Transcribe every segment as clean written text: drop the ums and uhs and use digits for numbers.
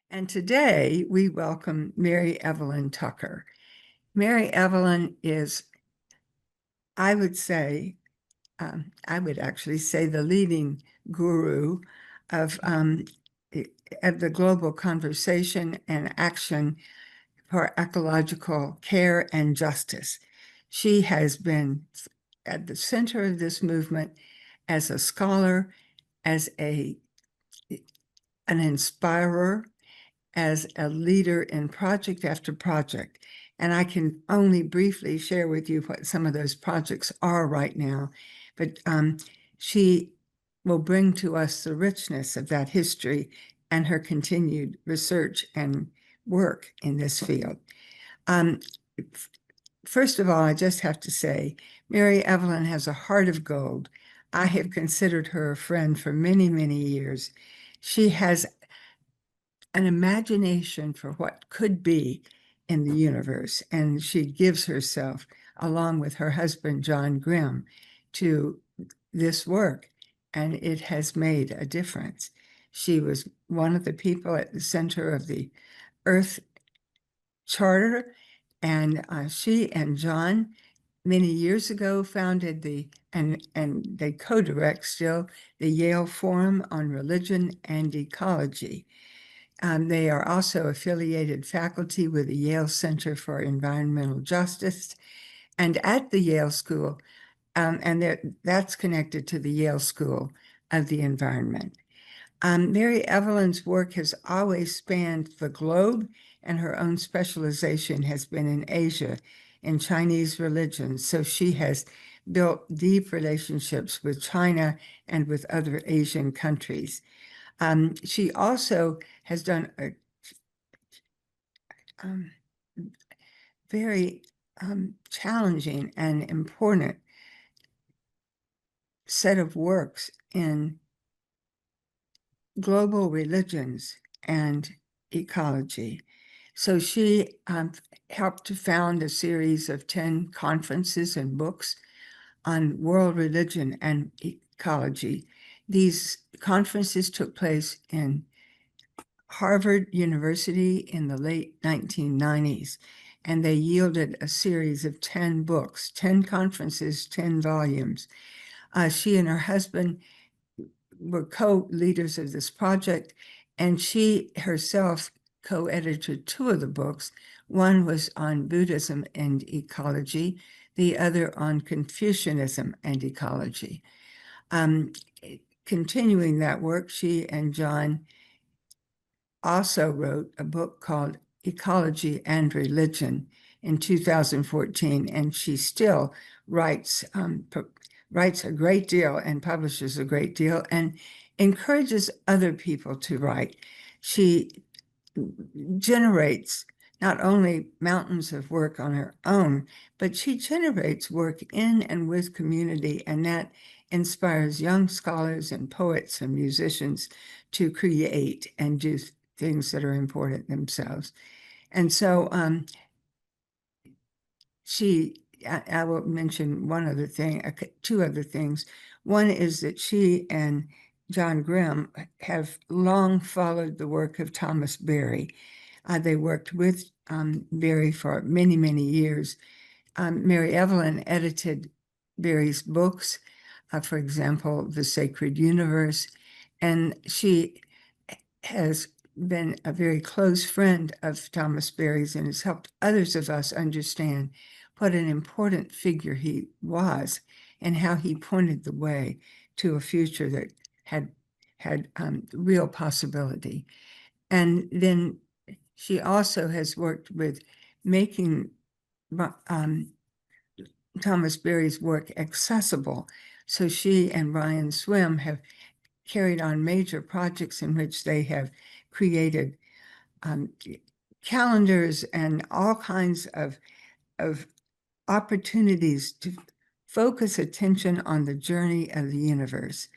And today we welcome Mary Evelyn Tucker. Mary Evelyn is, I would say, I would actually say the leading guru of, of the global conversation and action for ecological care and justice. She has been at the center of this movement as a scholar, as an inspirer, as a leader in project after project. And I can only briefly share with you what some of those projects are right now, but she will bring to us the richness of that history and her continued research and work in this field. First of all, I just have to say, Mary Evelyn has a heart of gold. I have considered her a friend for many, many years. She has an imagination for what could be in the universe, and she gives herself, along with her husband, John Grimm, to this work, and it has made a difference. She was one of the people at the center of the Earth Charter, and she and John many years ago founded and they co-direct still, the Yale Forum on Religion and Ecology. They are also affiliated faculty with the Yale Center for Environmental Justice and at the Yale School, and that's connected to the Yale School of the Environment. Mary Evelyn's work has always spanned the globe, and her own specialization has been in Asia, in Chinese religion. So she has built deep relationships with China and with other Asian countries. She also has done a very challenging and important set of works in global religions and ecology. So she helped to found a series of 10 conferences and books on world religion and ecology. These conferences took place in Harvard University in the late 1990s, and they yielded a series of 10 books, 10 conferences, 10 volumes. She and her husband were co-leaders of this project, and she herself co-edited 2 of the books. One was on Buddhism and ecology, the other on Confucianism and ecology. Continuing that work, she and John also wrote a book called Ecology and Religion in 2014, and she still writes a great deal and publishes a great deal and encourages other people to write. She generates not only mountains of work on her own, but she generates work in and with community, and that inspires young scholars and poets and musicians to create and do things that are important themselves. And so I will mention one other thing, 2 other things. One is that she and John Grimm have long followed the work of Thomas Berry. They worked with Berry for many, many years. Mary Evelyn edited Berry's books, for example, The Sacred Universe, and she has been a very close friend of Thomas Berry's and has helped others of us understand what an important figure he was and how he pointed the way to a future that had real possibility. And then she also has worked with making Thomas Berry's work accessible. So she and Ryan Swim have carried on major projects in which they have created calendars and all kinds of opportunities to focus attention on the journey of the universe.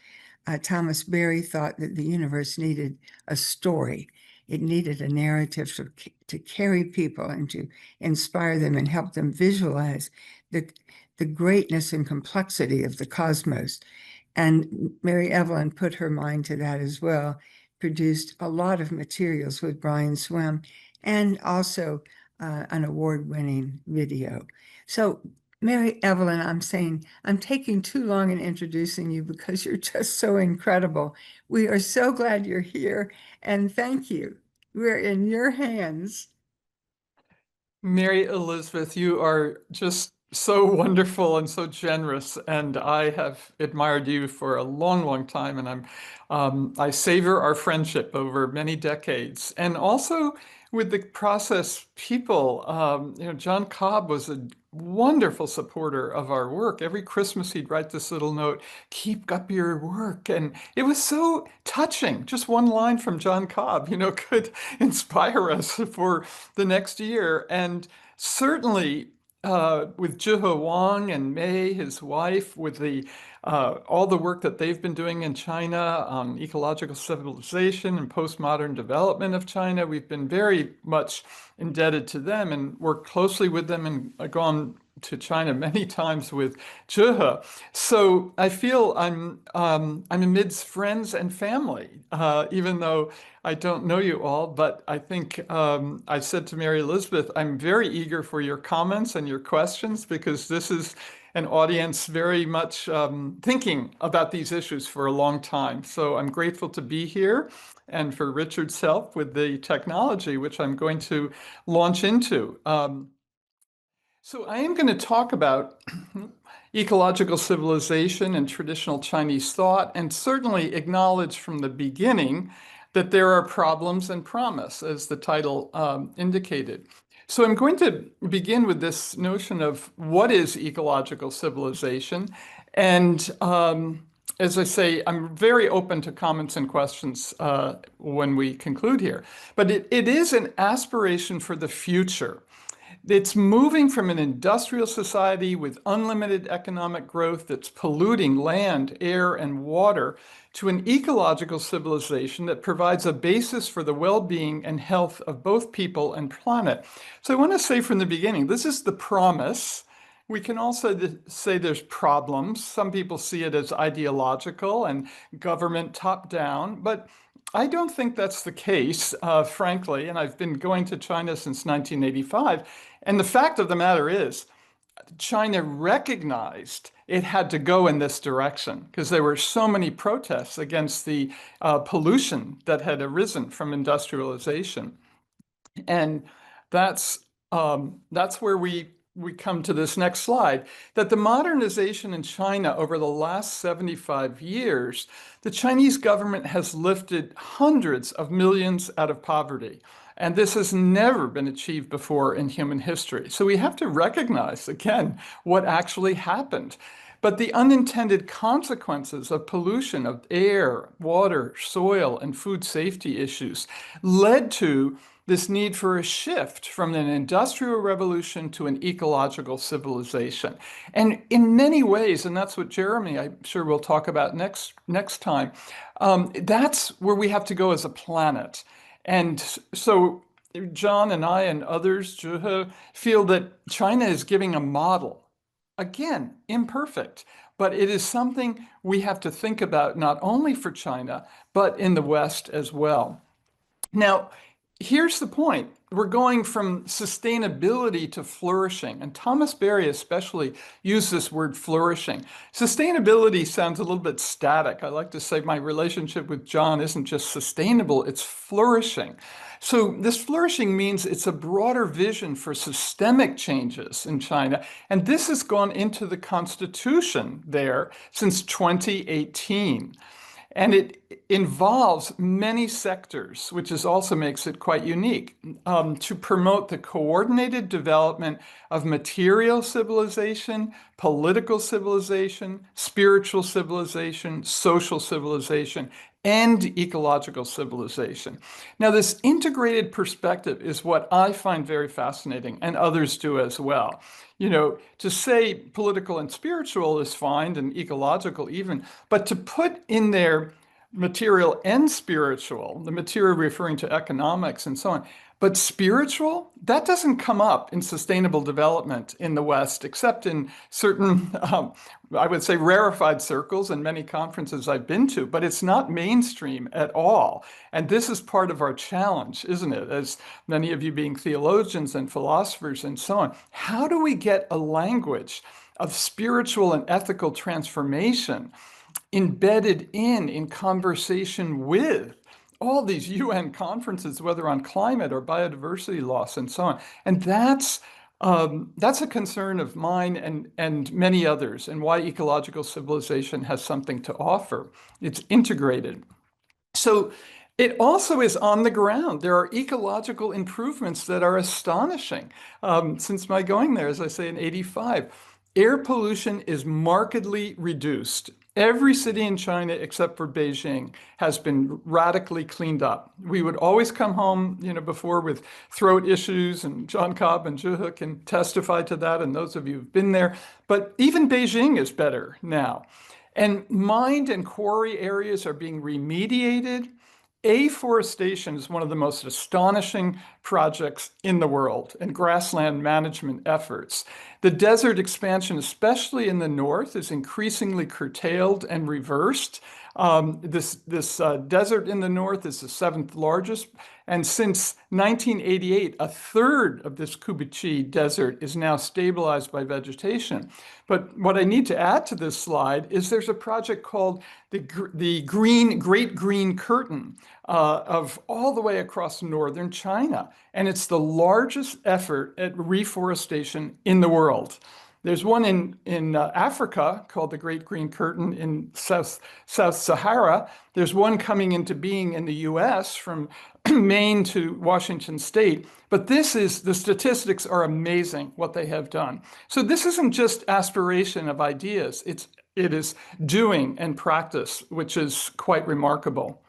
Thomas Berry thought that the universe needed a story. It needed a narrative to carry people and to inspire them and help them visualize the greatness and complexity of the cosmos. And Mary Evelyn put her mind to that as well, produced a lot of materials with Brian Swim and also an award-winning video. So, Mary Evelyn, I'm saying I'm taking too long in introducing you because you're just so incredible. We are so glad you're here, and thank you. We're in your hands. Mary Elizabeth, you are just so wonderful and so generous, and I have admired you for a long, long time, and I savor our friendship over many decades, and also with the process people. John Cobb was a wonderful supporter of our work. Every Christmas, he'd write this little note, "Keep up your work," and it was so touching. Just one line from John Cobb, could inspire us for the next year. And certainly with Zhihe Wang and Mei, his wife, with all the work that they've been doing in China on ecological civilization and postmodern development of China, we've been very much indebted to them and worked closely with them and gone to China many times with Zhihe. So I feel I'm amidst friends and family, even though I don't know you all. But I think I said to Mary Elizabeth, I'm very eager for your comments and your questions because this is an audience very much thinking about these issues for a long time. So I'm grateful to be here and for Richard's help with the technology, which I'm going to launch into. So I am going to talk about ecological civilization and traditional Chinese thought, and certainly acknowledge from the beginning that there are problems and promise, as the title indicated. So I'm going to begin with this notion of what is ecological civilization. And as I say, I'm very open to comments and questions when we conclude here. But it is an aspiration for the future. It's moving from an industrial society with unlimited economic growth that's polluting land, air, and water to an ecological civilization that provides a basis for the well-being and health of both people and planet. So I want to say from the beginning, this is the promise. We can also say there's problems. Some people see it as ideological and government top-down, but I don't think that's the case, frankly, and I've been going to China since 1985. And the fact of the matter is, China recognized it had to go in this direction because there were so many protests against the pollution that had arisen from industrialization. And that's where we come to this next slide, that the modernization in China over the last 75 years, the Chinese government has lifted hundreds of millions out of poverty. And this has never been achieved before in human history. So we have to recognize, again, what actually happened. But the unintended consequences of pollution of air, water, soil, and food safety issues led to this need for a shift from an industrial revolution to an ecological civilization. And in many ways, and that's what Jeremy, I'm sure we'll talk about next time, that's where we have to go as a planet. And so John and I and others, Zhihe, feel that China is giving a model. Again, imperfect, but it is something we have to think about not only for China, but in the West as well. Now, here's the point. We're going from sustainability to flourishing. And Thomas Berry especially used this word flourishing. Sustainability sounds a little bit static. I like to say my relationship with John isn't just sustainable, it's flourishing. So this flourishing means it's a broader vision for systemic changes in China. And this has gone into the constitution there since 2018. And it involves many sectors, which also makes it quite unique, to promote the coordinated development of material civilization, political civilization, spiritual civilization, social civilization, and ecological civilization. Now, this integrated perspective is what I find very fascinating, and others do as well. To say political and spiritual is fine, and ecological even, but to put in there material and spiritual, the material referring to economics and so on, But spiritual, that doesn't come up in sustainable development in the West, except in certain, I would say, rarefied circles and many conferences I've been to, but it's not mainstream at all. And this is part of our challenge, isn't it? As many of you being theologians and philosophers and so on, how do we get a language of spiritual and ethical transformation embedded in conversation with all these UN conferences, whether on climate or biodiversity loss and so on? And that's a concern of mine and many others, and why ecological civilization has something to offer. It's integrated. So it also is on the ground. There are ecological improvements that are astonishing. Since my going there, as I say, in '85, air pollution is markedly reduced. Every city in China, except for Beijing, has been radically cleaned up. We would always come home, before with throat issues, and John Cobb and Zhuhe can testify to that, and those of you who've been there. But even Beijing is better now. And mined and quarry areas are being remediated. Afforestation is one of the most astonishing projects in the world, and grassland management efforts. The desert expansion, especially in the north, is increasingly curtailed and reversed. This desert in the north is the seventh largest, and since 1988, a third of this Kubichi desert is now stabilized by vegetation. But what I need to add to this slide is there's a project called the Great Green Curtain of all the way across northern China, and it's the largest effort at reforestation in the world. There's one in Africa called the Great Green Curtain in South Sahara. There's one coming into being in the US from Maine to Washington State. But the statistics are amazing what they have done. So this isn't just aspiration of ideas. It is doing and practice, which is quite remarkable.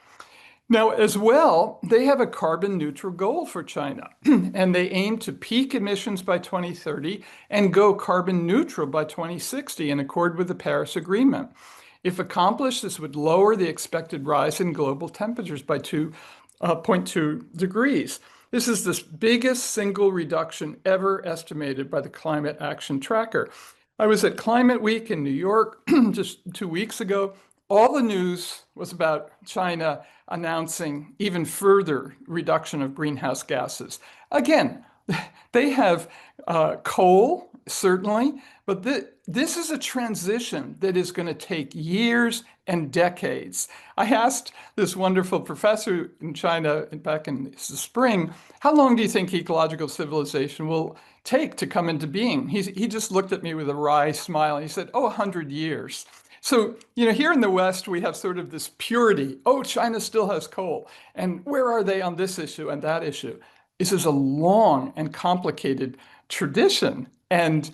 Now, as well, they have a carbon neutral goal for China, and they aim to peak emissions by 2030 and go carbon neutral by 2060 in accord with the Paris Agreement. If accomplished, this would lower the expected rise in global temperatures by 2.2 degrees. This is the biggest single reduction ever estimated by the Climate Action Tracker. I was at Climate Week in New York just 2 weeks ago. All the news was about China announcing even further reduction of greenhouse gases. Again, they have coal, certainly, but this is a transition that is going to take years and decades. I asked this wonderful professor in China back in the spring, how long do you think ecological civilization will take to come into being? He just looked at me with a wry smile and he said, 100 years. So, here in the West, we have sort of this purity. Oh, China still has coal. And where are they on this issue and that issue? This is a long and complicated tradition and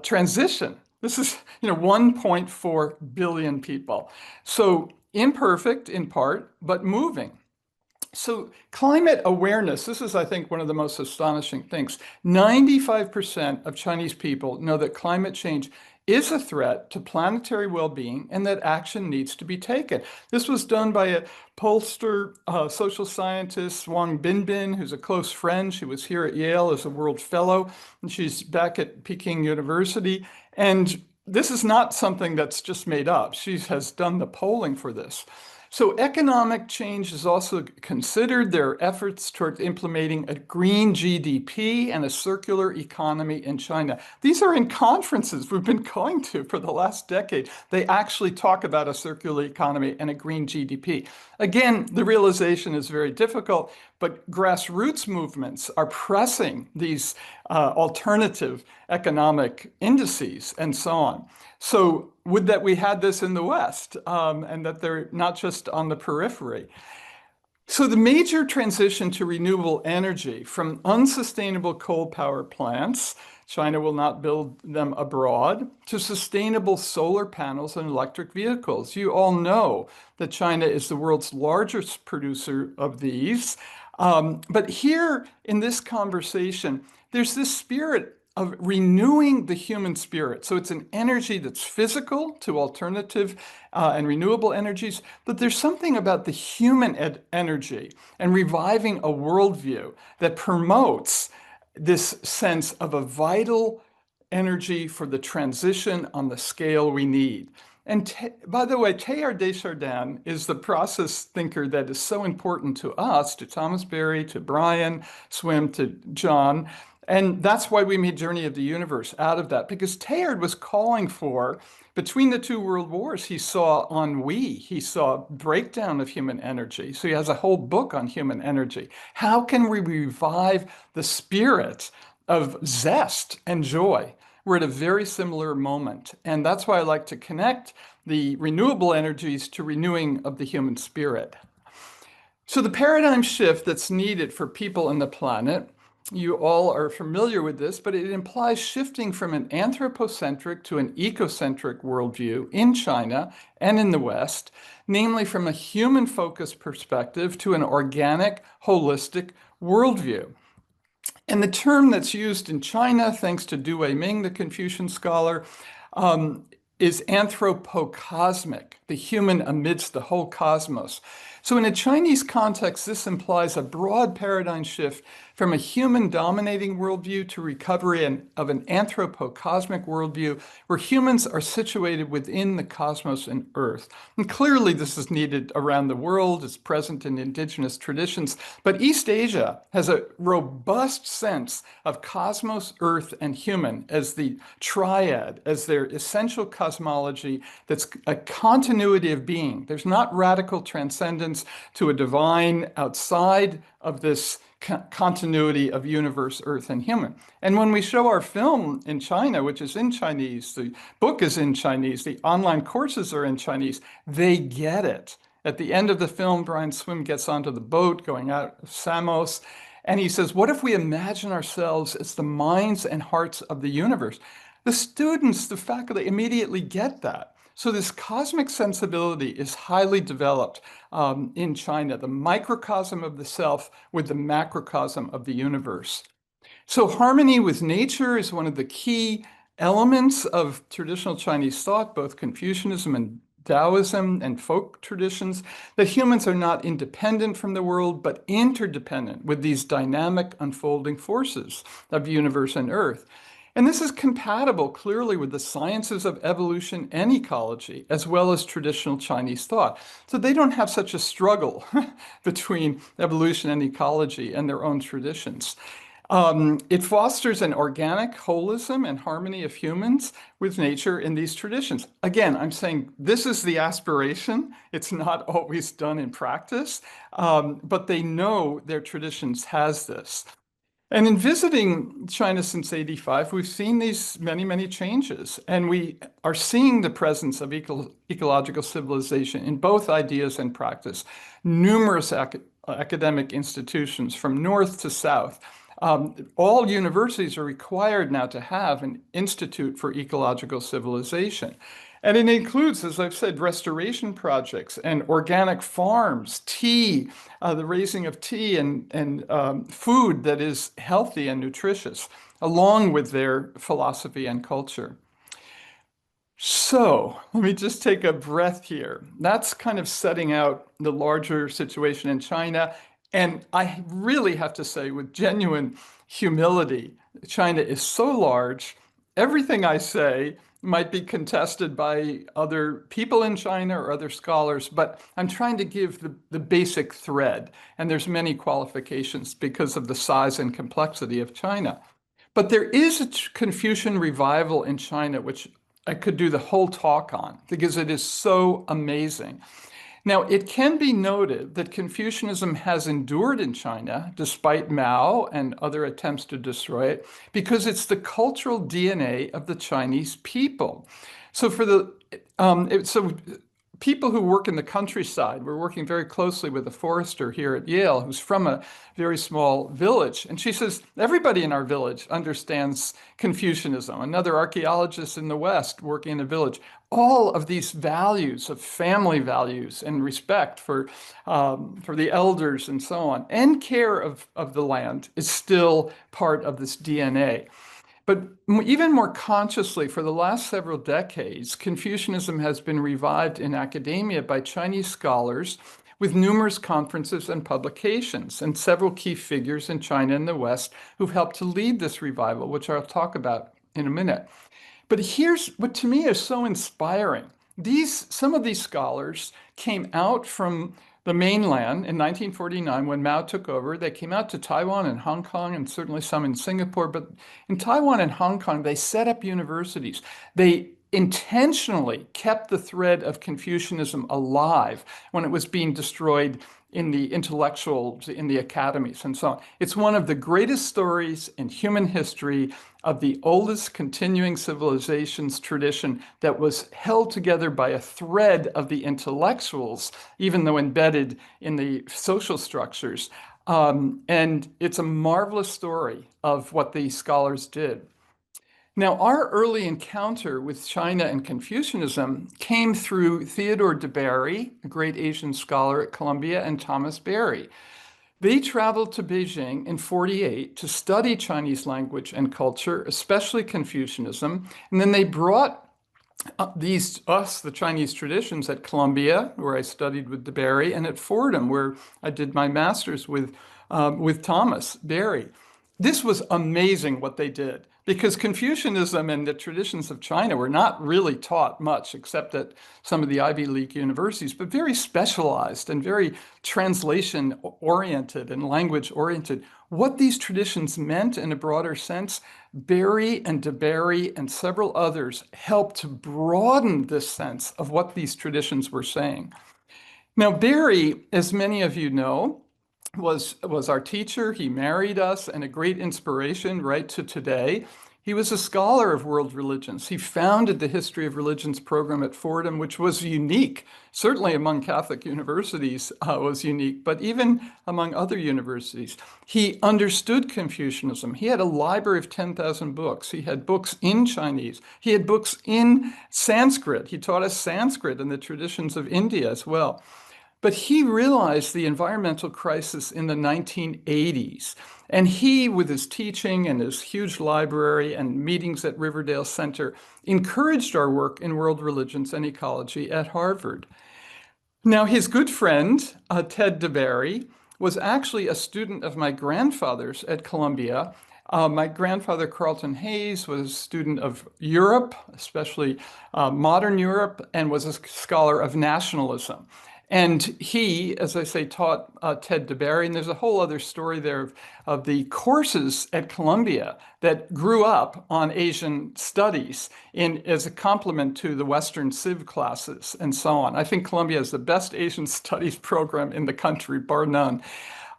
transition. This is, 1.4 billion people. So imperfect in part, but moving. So climate awareness, this is, I think, one of the most astonishing things. 95% of Chinese people know that climate change is a threat to planetary well-being and that action needs to be taken. This was done by a pollster, social scientist, Wang Binbin, who's a close friend. She was here at Yale as a World Fellow, and she's back at Peking University. And this is not something that's just made up. She has done the polling for this. So economic change is also considered. There are efforts toward implementing a green GDP and a circular economy in China. These are in conferences we've been going to for the last decade. They actually talk about a circular economy and a green GDP. Again, the realization is very difficult, but grassroots movements are pressing these alternative economic indices and so on. So would that we had this in the West, and that they're not just on the periphery. So the major transition to renewable energy from unsustainable coal power plants, China will not build them abroad, to sustainable solar panels and electric vehicles. You all know that China is the world's largest producer of these. But here in this conversation, there's this spirit of renewing the human spirit. So it's an energy that's physical to alternative and renewable energies, but there's something about the human energy and reviving a worldview that promotes this sense of a vital energy for the transition on the scale we need. And by the way, Teilhard de Chardin is the process thinker that is so important to us, to Thomas Berry, to Brian Swim, to John. And that's why we made Journey of the Universe out of that, because Teilhard was calling for, between the two world wars, he saw ennui, he saw breakdown of human energy. So he has a whole book on human energy. How can we revive the spirit of zest and joy? We're at a very similar moment. And that's why I like to connect the renewable energies to renewing of the human spirit. So the paradigm shift that's needed for people on the planet, you all are familiar with this, but it implies shifting from an anthropocentric to an ecocentric worldview in China and in the West, namely from a human-focused perspective to an organic, holistic worldview. And the term that's used in China, thanks to Du Weiming, the Confucian scholar, is anthropocosmic, the human amidst the whole cosmos. So in a Chinese context, this implies a broad paradigm shift from a human-dominating worldview to recovery of an anthropocosmic worldview where humans are situated within the cosmos and Earth. And clearly this is needed around the world, it's present in indigenous traditions, but East Asia has a robust sense of cosmos, Earth, and human as the triad, as their essential cosmology that's a continuity of being. There's not radical transcendence to a divine outside of this continuity of universe, Earth, and human. And when we show our film in China, which is in Chinese, the book is in Chinese, the online courses are in Chinese, they get it. At the end of the film, Brian Swim gets onto the boat going out of Samos, and he says, what if we imagine ourselves as the minds and hearts of the universe? The students, the faculty immediately get that. So this cosmic sensibility is highly developed in China, the microcosm of the self with the macrocosm of the universe. So harmony with nature is one of the key elements of traditional Chinese thought, both Confucianism and Taoism and folk traditions, that humans are not independent from the world, but interdependent with these dynamic unfolding forces of universe and Earth. And this is compatible clearly with the sciences of evolution and ecology, as well as traditional Chinese thought. So they don't have such a struggle between evolution and ecology and their own traditions. It fosters an organic holism and harmony of humans with nature in these traditions. Again, I'm saying this is the aspiration. It's not always done in practice, but they know their traditions has this. And in visiting China since '85, we've seen these many, many changes, and we are seeing the presence of ecological civilization in both ideas and practice. Numerous academic institutions from north to south. All universities are required now to have an institute for ecological civilization. And it includes, as I've said, restoration projects and organic farms, tea, the raising of tea and food that is healthy and nutritious, along with their philosophy and culture. So let me just take a breath here. That's kind of setting out the larger situation in China. And I really have to say, with genuine humility, China is so large, everything I say might be contested by other people in China or other scholars, but I'm trying to give the basic thread. And there's many qualifications because of the size and complexity of China. But there is a Confucian revival in China, which I could do the whole talk on because it is so amazing. Now, it can be noted that Confucianism has endured in China despite Mao and other attempts to destroy it because it's the cultural DNA of the Chinese people. So people who work in the countryside, we're working very closely with a forester here at Yale who's from a very small village. And she says, everybody in our village understands Confucianism. Another archaeologist in the West working in a village. All of these values of family values and respect for the elders and so on, and care of the land is still part of this DNA. But even more consciously, for the last several decades, Confucianism has been revived in academia by Chinese scholars with numerous conferences and publications, and several key figures in China and the West who've helped to lead this revival, which I'll talk about in a minute. But here's what to me is so inspiring. Some of these scholars came out from the mainland in 1949 when Mao took over. They came out to Taiwan and Hong Kong, and certainly some in Singapore. But in Taiwan and Hong Kong, they set up universities. They intentionally kept the thread of Confucianism alive when it was being destroyed in the intellectuals, in the academies, and so on. It's one of the greatest stories in human history of the oldest continuing civilization's tradition that was held together by a thread of the intellectuals, even though embedded in the social structures. And it's a marvelous story of what these scholars did. Now, our early encounter with China and Confucianism came through Theodore de Bary, a great Asian scholar at Columbia, and Thomas Berry. They traveled to Beijing in 48 to study Chinese language and culture, especially Confucianism, and then they brought the Chinese traditions at Columbia, where I studied with de Bary, and at Fordham, where I did my master's with Thomas Berry. This was amazing what they did, because Confucianism and the traditions of China were not really taught much, except at some of the Ivy League universities, but very specialized and very translation-oriented and language-oriented. What these traditions meant in a broader sense, Berry and de Bary and several others helped to broaden this sense of what these traditions were saying. Now, Berry, as many of you know, was our teacher. He married us and a great inspiration right to today. He was a scholar of world religions. He founded the History of Religions program at Fordham, which was unique, certainly among Catholic universities was unique, but even among other universities. He understood Confucianism. He had a library of 10,000 books. He had books in Chinese. He had books in Sanskrit. He taught us Sanskrit and the traditions of India as well. But he realized the environmental crisis in the 1980s. And he, with his teaching and his huge library and meetings at Riverdale Center, encouraged our work in world religions and ecology at Harvard. Now, his good friend, Ted de Bary, was actually a student of my grandfather's at Columbia. My grandfather, Carlton Hayes, was a student of Europe, especially modern Europe, and was a scholar of nationalism. And he, as I say, taught Ted de Bary, and there's a whole other story there of the courses at Columbia that grew up on Asian studies as a complement to the Western Civ classes and so on. I think Columbia is the best Asian studies program in the country, bar none.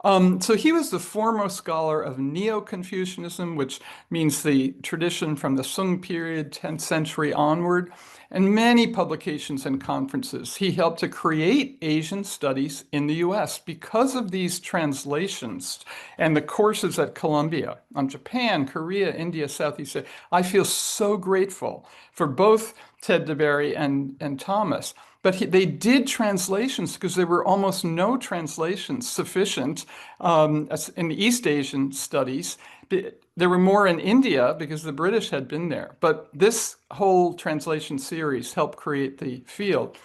So he was the foremost scholar of Neo-Confucianism, which means the tradition from the Sung period, 10th century onward, and many publications and conferences. He helped to create Asian studies in the US because of these translations and the courses at Columbia on Japan, Korea, India, Southeast Asia. I feel so grateful for both Ted de Bary and Thomas. But they did translations because there were almost no translations sufficient in the East Asian studies. There were more in India because the British had been there. But this whole translation series helped create the field.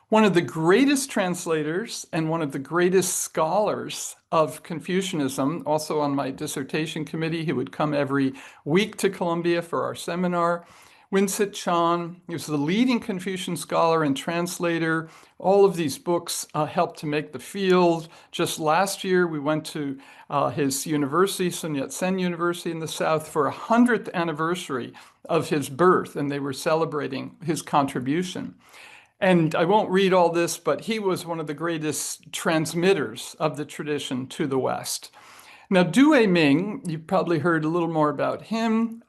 One of the greatest translators and one of the greatest scholars of Confucianism, also on my dissertation committee, he would come every week to Columbia for our seminar, Winsett Chan. He was the leading Confucian scholar and translator. All of these books helped to make the field. Just last year, we went to his university, Sun Yat-sen University in the South, for a 100th anniversary of his birth, and they were celebrating his contribution. And I won't read all this, but he was one of the greatest transmitters of the tradition to the West. Now, Due Ming, you've probably heard a little more about him.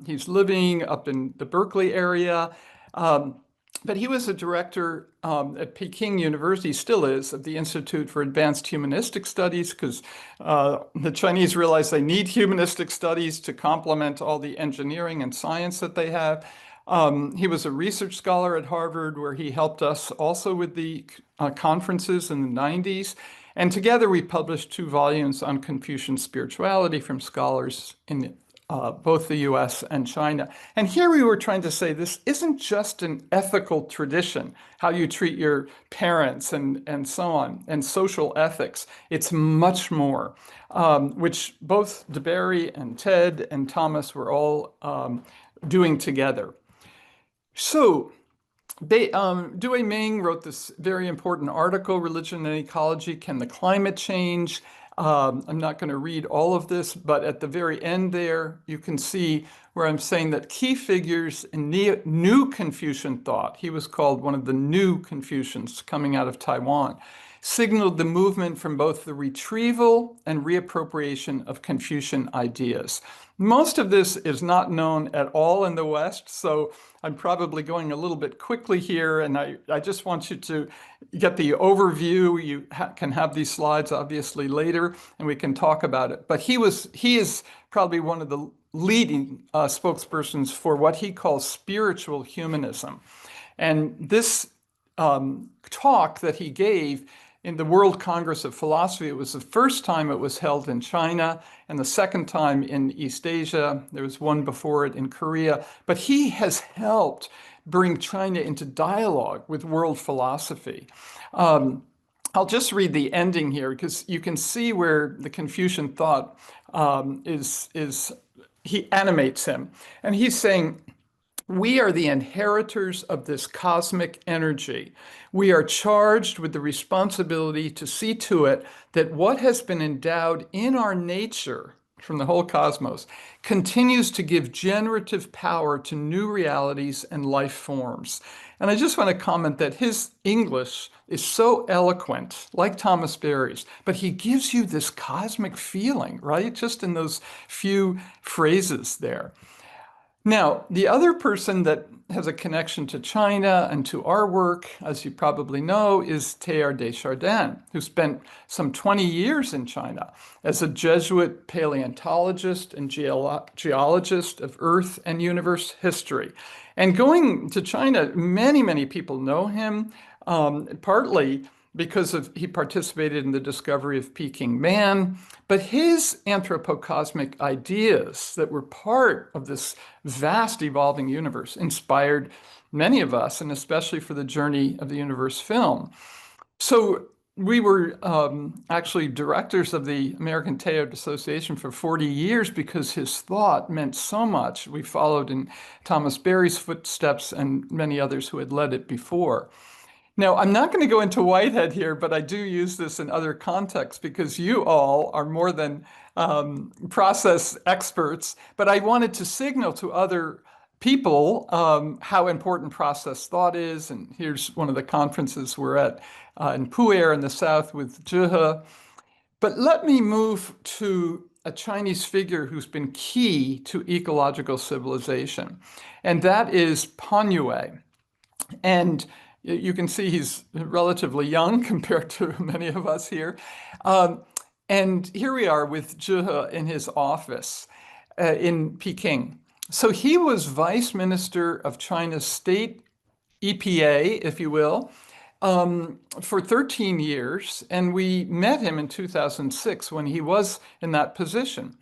He's living up in the Berkeley area, but he was a director at Peking University, still is, of the Institute for Advanced Humanistic Studies, because the Chinese realize they need humanistic studies to complement all the engineering and science that they have. He was a research scholar at Harvard, where he helped us also with the conferences in the 90s. And together we published 2 volumes on Confucian spirituality from scholars in both the US and China. And here we were trying to say this isn't just an ethical tradition, how you treat your parents and so on, and social ethics. It's much more, which both DeBerry and Ted and Thomas were all doing together. So, Dewey Ming wrote this very important article, Religion and Ecology, Can the Climate Change? I'm not going to read all of this, but at the very end there, you can see where I'm saying that key figures in new Confucian thought, he was called one of the new Confucians coming out of Taiwan, signaled the movement from both the retrieval and reappropriation of Confucian ideas. Most of this is not known at all in the West, so I'm probably going a little bit quickly here, and I just want you to get the overview. You can have these slides obviously later, and we can talk about it. But he is probably one of the leading spokespersons for what he calls spiritual humanism. And this talk that he gave in the World Congress of Philosophy, it was the first time it was held in China and the second time in East Asia. There was one before it in Korea. But he has helped bring China into dialogue with world philosophy. I'll just read the ending here because you can see where the Confucian thought he animates him. And he's saying, we are the inheritors of this cosmic energy. We are charged with the responsibility to see to it that what has been endowed in our nature from the whole cosmos continues to give generative power to new realities and life forms. And I just want to comment that his English is so eloquent, like Thomas Berry's, but he gives you this cosmic feeling, right? Just in those few phrases there. Now, the other person that has a connection to China and to our work, as you probably know, is Teilhard de Chardin, who spent some 20 years in China as a Jesuit paleontologist and geologist of Earth and universe history. And going to China, many, many people know him, partly because he participated in the discovery of Peking man, but his anthropocosmic ideas that were part of this vast evolving universe inspired many of us, and especially for the Journey of the Universe film. So we were actually directors of the American Teilhard Association for 40 years because his thought meant so much. We followed in Thomas Berry's footsteps and many others who had led it before. Now, I'm not going to go into Whitehead here, but I do use this in other contexts because you all are more than process experts. But I wanted to signal to other people how important process thought is. And here's one of the conferences we're at in Pu'er in the south with Zhihe. But let me move to a Chinese figure who's been key to ecological civilization, and that is Pan Yue. And you can see he's relatively young compared to many of us here. And here we are with Zhihe in his office in Peking. So he was vice minister of China's state EPA, if you will, for 13 years. And we met him in 2006 when he was in that position.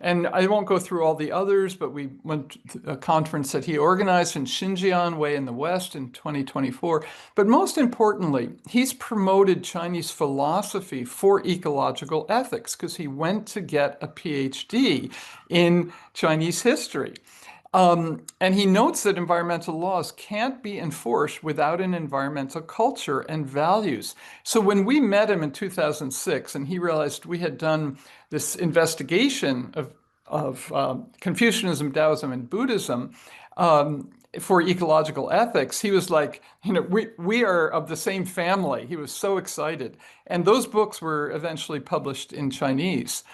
And I won't go through all the others, but we went to a conference that he organized in Xinjiang, way in the West in 2024. But most importantly, he's promoted Chinese philosophy for ecological ethics because he went to get a PhD in Chinese history. And he notes that environmental laws can't be enforced without an environmental culture and values. So when we met him in 2006 and he realized we had done this investigation of Confucianism, Taoism, and Buddhism for ecological ethics, he was like, we are of the same family. He was so excited. And those books were eventually published in Chinese.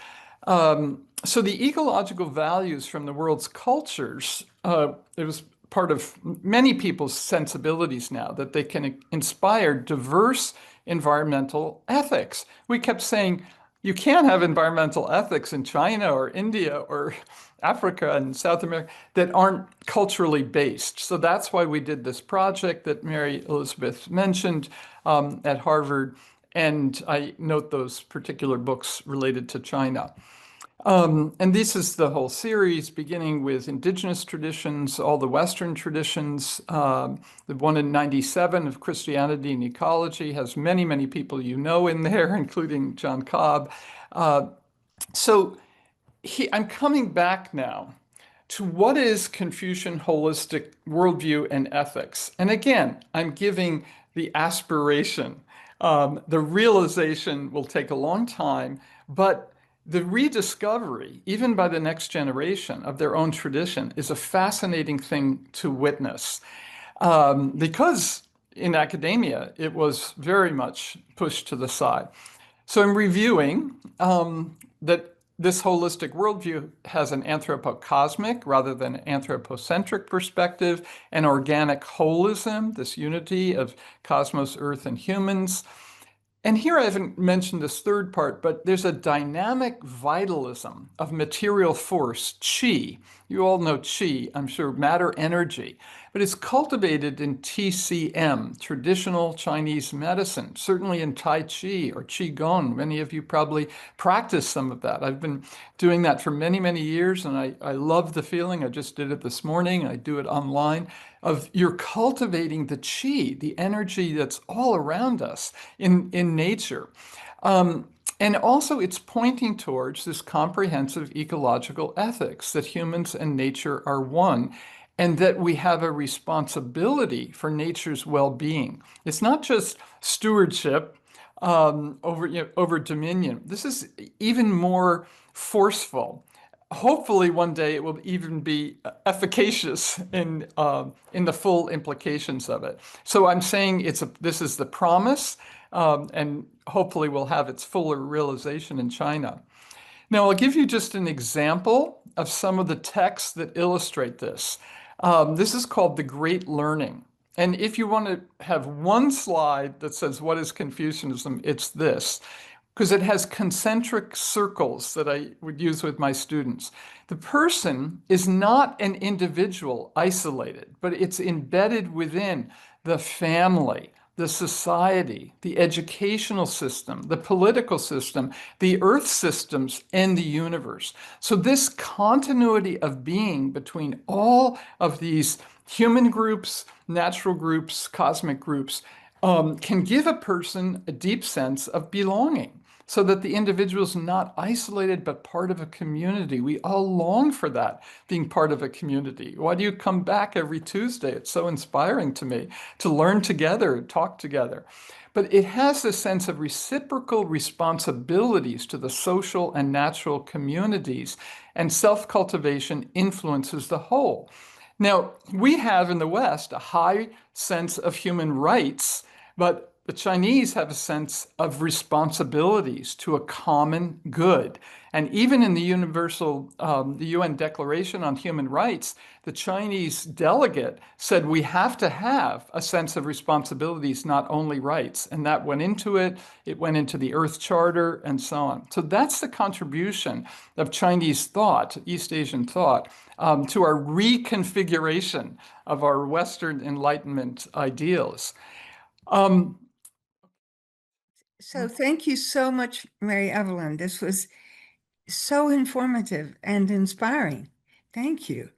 So the ecological values from the world's cultures, it was part of many people's sensibilities now that they can inspire diverse environmental ethics. We kept saying, you can't have environmental ethics in China or India or Africa and South America that aren't culturally based. So that's why we did this project that Mary Elizabeth mentioned at Harvard. And I note those particular books related to China. And this is the whole series, beginning with indigenous traditions, all the Western traditions. The one in 97 of Christianity and Ecology has many, many people you know in there, including John Cobb. So I'm coming back now to what is Confucian holistic worldview and ethics. And again, I'm giving the aspiration. The realization will take a long time, but the rediscovery, even by the next generation, of their own tradition is a fascinating thing to witness. Because in academia, it was very much pushed to the side. So I'm reviewing that this holistic worldview has an anthropocosmic rather than anthropocentric perspective, an organic holism, this unity of cosmos, earth, and humans. And here I haven't mentioned this third part, but there's a dynamic vitalism of material force, qi. You all know qi, I'm sure, matter energy, but it's cultivated in TCM, traditional Chinese medicine, certainly in Tai Chi or Qigong. Many of you probably practice some of that. I've been doing that for many, many years, and I love the feeling. I just did it this morning. I do it online of you're cultivating the qi, the energy that's all around us in nature. And also, it's pointing towards this comprehensive ecological ethics that humans and nature are one, and that we have a responsibility for nature's well-being. It's not just stewardship over dominion. This is even more forceful. Hopefully, one day it will even be efficacious in the full implications of it. So I'm saying this is the promise, and hopefully will have its fuller realization in China. Now, I'll give you just an example of some of the texts that illustrate this. This is called The Great Learning. And if you want to have one slide that says, what is Confucianism? It's this, because it has concentric circles that I would use with my students. The person is not an individual isolated, but it's embedded within the family, the society, the educational system, the political system, the earth systems, and the universe. So this continuity of being between all of these human groups, natural groups, cosmic groups, can give a person a deep sense of belonging, so that the individual is not isolated but part of a community. We all long for that, being part of a community. Why do you come back every Tuesday? It's so inspiring to me to learn together, talk together. But it has this sense of reciprocal responsibilities to the social and natural communities, and self-cultivation influences the whole. Now, we have in the West a high sense of human rights, but the Chinese have a sense of responsibilities to a common good. And even in the the UN Declaration on Human Rights, the Chinese delegate said we have to have a sense of responsibilities, not only rights. And that went into it. It went into the Earth Charter and so on. So that's the contribution of Chinese thought, East Asian thought, to our reconfiguration of our Western Enlightenment ideals. So thank you so much, Mary Evelyn. This was so informative and inspiring. Thank you.